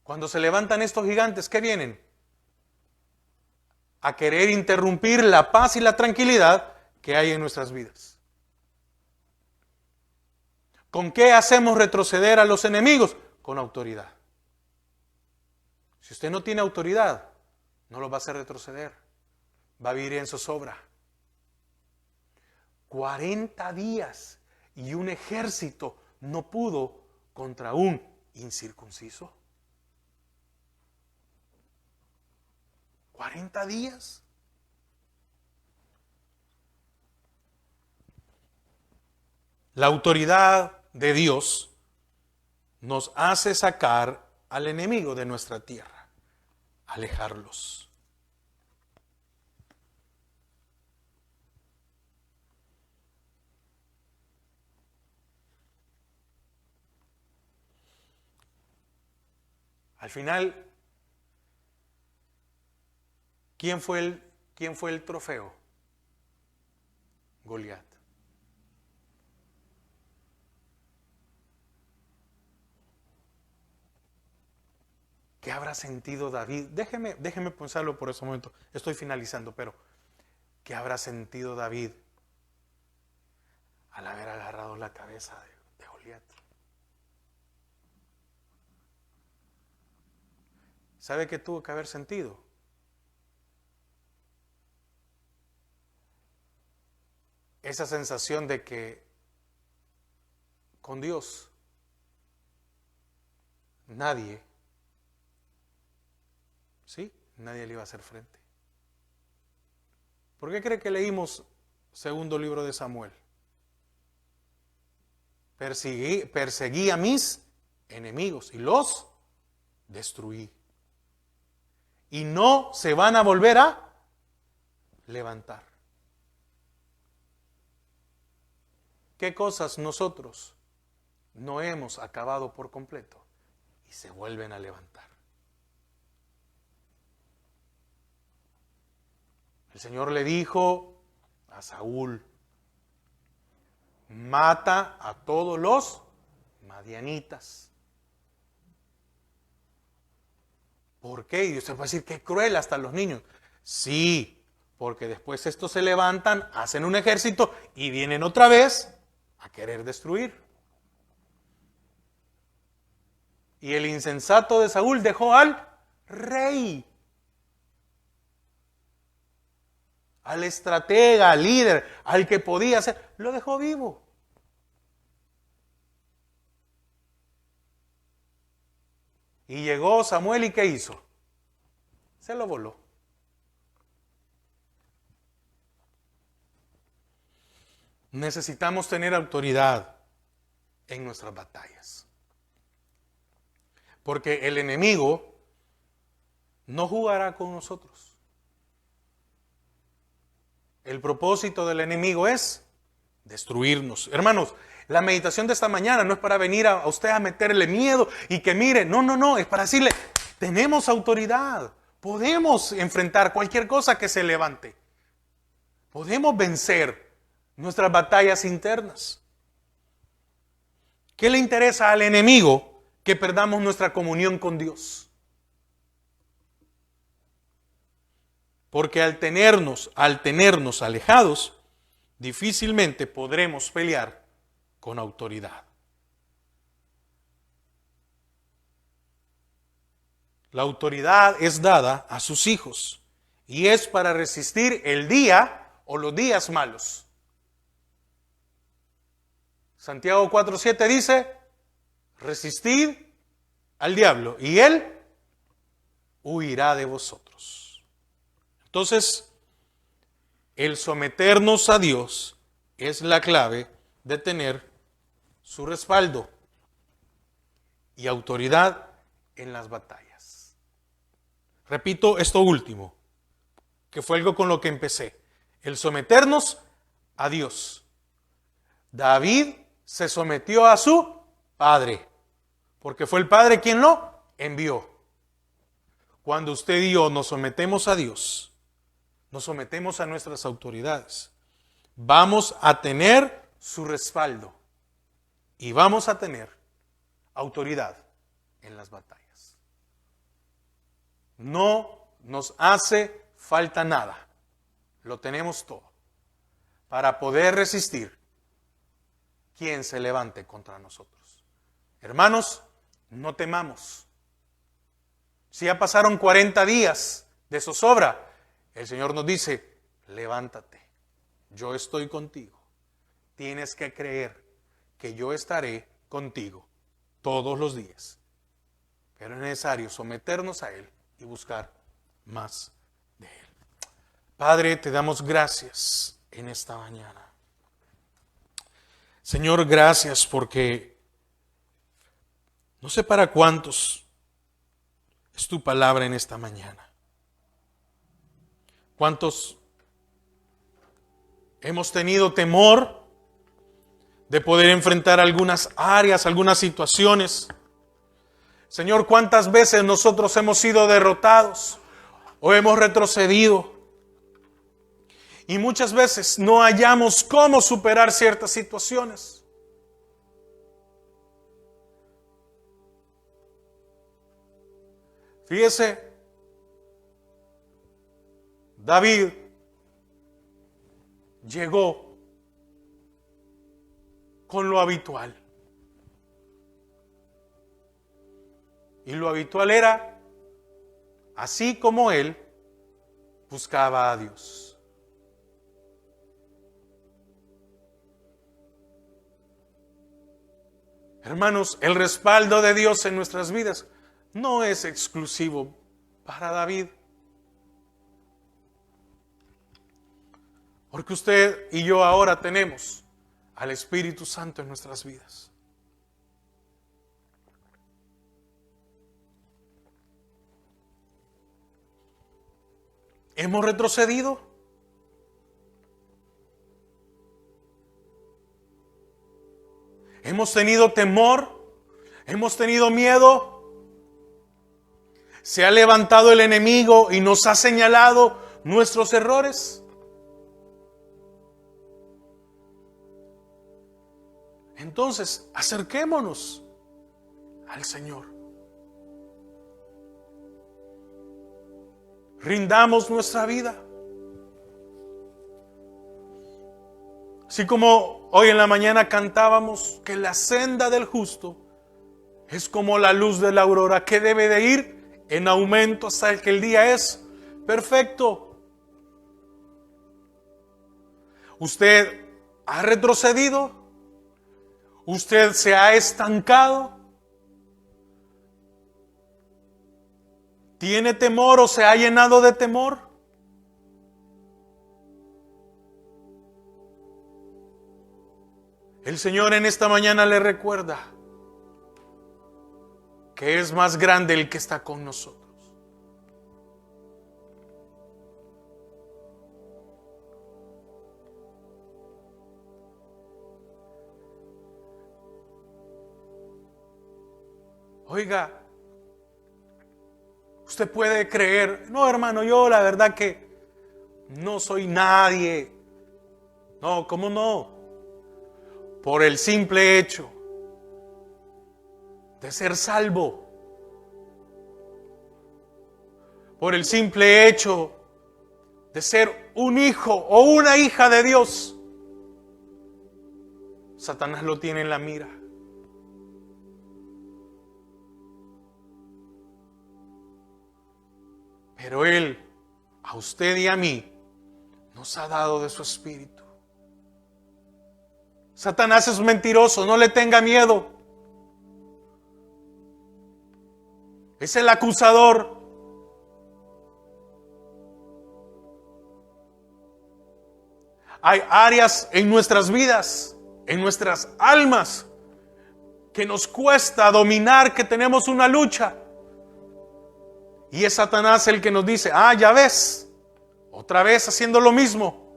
Cuando se levantan estos gigantes, ¿qué vienen? A querer interrumpir la paz y la tranquilidad que hay en nuestras vidas. ¿Con qué hacemos retroceder a los enemigos? Con autoridad. Si usted no tiene autoridad, no los va a hacer retroceder. Va a vivir en zozobra. 40 días y un ejército no pudo contra un incircunciso. 40 días. La autoridad de Dios nos hace sacar al enemigo de nuestra tierra, alejarlos. Al final, ¿quién fue el trofeo? Goliat. ¿Qué habrá sentido David? Déjeme pensarlo por ese momento. Estoy finalizando, pero ¿qué habrá sentido David al haber agarrado la cabeza de Goliat? ¿Sabe qué tuvo que haber sentido? Esa sensación de que con Dios nadie le iba a hacer frente. ¿Por qué cree que leímos segundo libro de Samuel? Perseguí a mis enemigos y los destruí. Y no se van a volver a levantar. ¿Qué cosas nosotros no hemos acabado por completo y se vuelven a levantar? El Señor le dijo a Saúl: mata a todos los madianitas. ¿Por qué? Y usted va a decir, qué cruel, hasta los niños. Sí, porque después estos se levantan, hacen un ejército y vienen otra vez a querer destruir. Y el insensato de Saúl dejó al rey, al estratega, al líder, al que podía hacer, lo dejó vivo. Y llegó Samuel, ¿y qué hizo? Se lo voló. Necesitamos tener autoridad en nuestras batallas. Porque el enemigo no jugará con nosotros. El propósito del enemigo es destruirnos. Hermanos, la meditación de esta mañana no es para venir a usted a meterle miedo y que mire, no, es para decirle, tenemos autoridad, podemos enfrentar cualquier cosa que se levante, podemos vencer nuestras batallas internas. ¿Qué le interesa al enemigo? Que perdamos nuestra comunión con Dios. Porque al tenernos alejados, difícilmente podremos pelear con autoridad. La autoridad es dada a sus hijos y es para resistir el día o los días malos. Santiago 4:7 dice, resistid al diablo y él huirá de vosotros. Entonces, el someternos a Dios es la clave de tener su respaldo y autoridad en las batallas. Repito esto último, que fue algo con lo que empecé. el someternos a Dios. David se sometió a su padre, porque fue el padre quien lo envió. Cuando usted y yo nos sometemos a Dios, nos sometemos a nuestras autoridades, vamos a tener su respaldo y vamos a tener autoridad en las batallas. No nos hace falta nada, lo tenemos todo para poder resistir quien se levante contra nosotros. Hermanos, no temamos. Si ya pasaron 40 días de zozobra, el Señor nos dice, levántate, yo estoy contigo. Tienes que creer que yo estaré contigo todos los días. Pero es necesario someternos a Él y buscar más de Él. Padre, te damos gracias en esta mañana. Señor, gracias porque no sé para cuántos es tu palabra en esta mañana. ¿Cuántos hemos tenido temor de poder enfrentar algunas áreas, algunas situaciones? Señor, ¿cuántas veces nosotros hemos sido derrotados o hemos retrocedido? Y muchas veces no hallamos cómo superar ciertas situaciones. Fíjese, David llegó con lo habitual. Y lo habitual era, así como él buscaba a Dios. Hermanos, el respaldo de Dios en nuestras vidas no es exclusivo para David. Porque usted y yo ahora tenemos al Espíritu Santo en nuestras vidas. ¿Hemos retrocedido? ¿Hemos tenido temor? ¿Hemos tenido miedo? ¿Se ha levantado el enemigo y nos ha señalado nuestros errores? Entonces, acerquémonos al Señor. Rindamos nuestra vida. Así como hoy en la mañana cantábamos que la senda del justo es como la luz de la aurora que debe de ir en aumento hasta que el día es perfecto. ¿Usted ha retrocedido? ¿Usted se ha estancado? ¿Tiene temor o se ha llenado de temor? El Señor en esta mañana le recuerda que es más grande el que está con nosotros. Oiga, usted puede creer, no hermano, yo la verdad que no soy nadie. No, ¿cómo no? Por el simple hecho de ser salvo, por el simple hecho de ser un hijo o una hija de Dios, Satanás lo tiene en la mira. Pero Él, a usted y a mí, nos ha dado de su espíritu. Satanás es mentiroso, no le tenga miedo. Es el acusador. Hay áreas en nuestras vidas, en nuestras almas, que nos cuesta dominar, que tenemos una lucha. Y es Satanás el que nos dice, ya ves, otra vez haciendo lo mismo.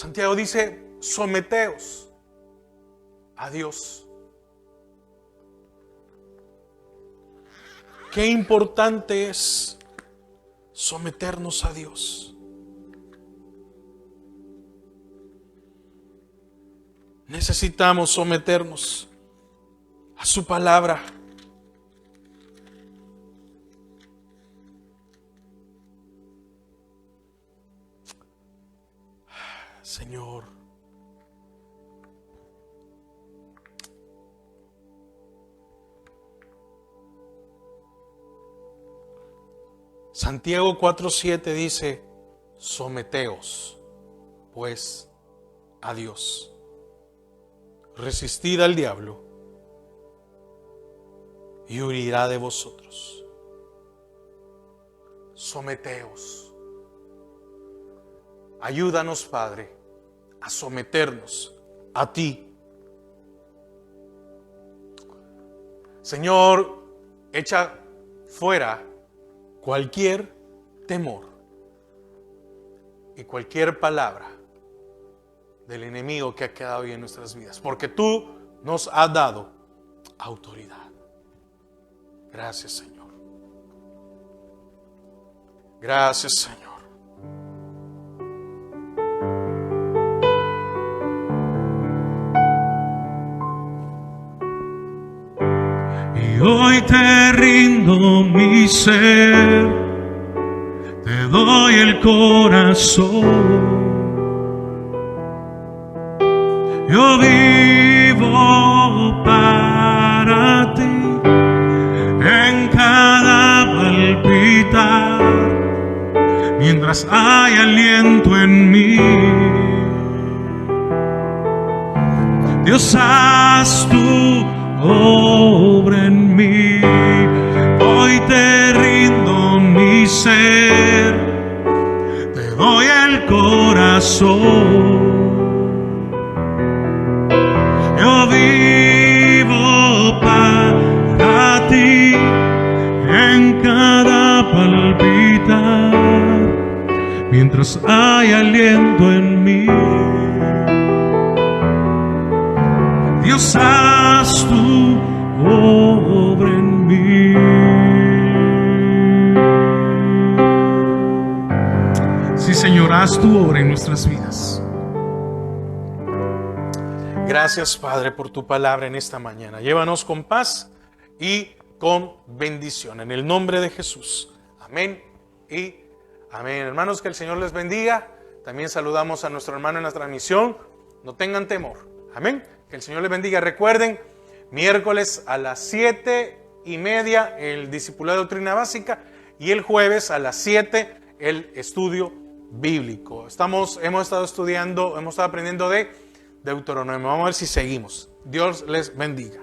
Santiago dice, someteos a Dios. Qué importante es someternos a Dios. Necesitamos someternos a su palabra. Señor, Santiago 4:7 dice, someteos pues a Dios, resistid al diablo y huirá de vosotros. Someteos. Ayúdanos, Padre, a someternos a ti. Señor, echa fuera cualquier temor y cualquier palabra del enemigo que ha quedado hoy en nuestras vidas, porque tú nos has dado autoridad. Gracias, Señor. Gracias, Señor. Y hoy te rindo mi ser, te doy el corazón. Yo vivo para ti, en cada palpitar, mientras hay aliento en mí. Dios, haz tu obra en mí. Hoy te rindo mi ser, te doy el corazón. Yo vivo para ti, en cada palpitar, mientras hay aliento en mí. Dios, haz tu obra en mí. Sí, Señor, haz tu obra en nuestras vidas. Gracias, Padre, por tu palabra en esta mañana. Llévanos con paz y con bendición. En el nombre de Jesús. Amén y amén. Hermanos, que el Señor les bendiga. También saludamos a nuestro hermano en la transmisión. No tengan temor. Amén. Que el Señor les bendiga. Recuerden, miércoles a las 7:30 el discipulado de doctrina básica y el jueves a las 7 el estudio bíblico. Hemos estado estudiando, hemos estado aprendiendo de Deuteronomio. Vamos a ver si seguimos. Dios les bendiga.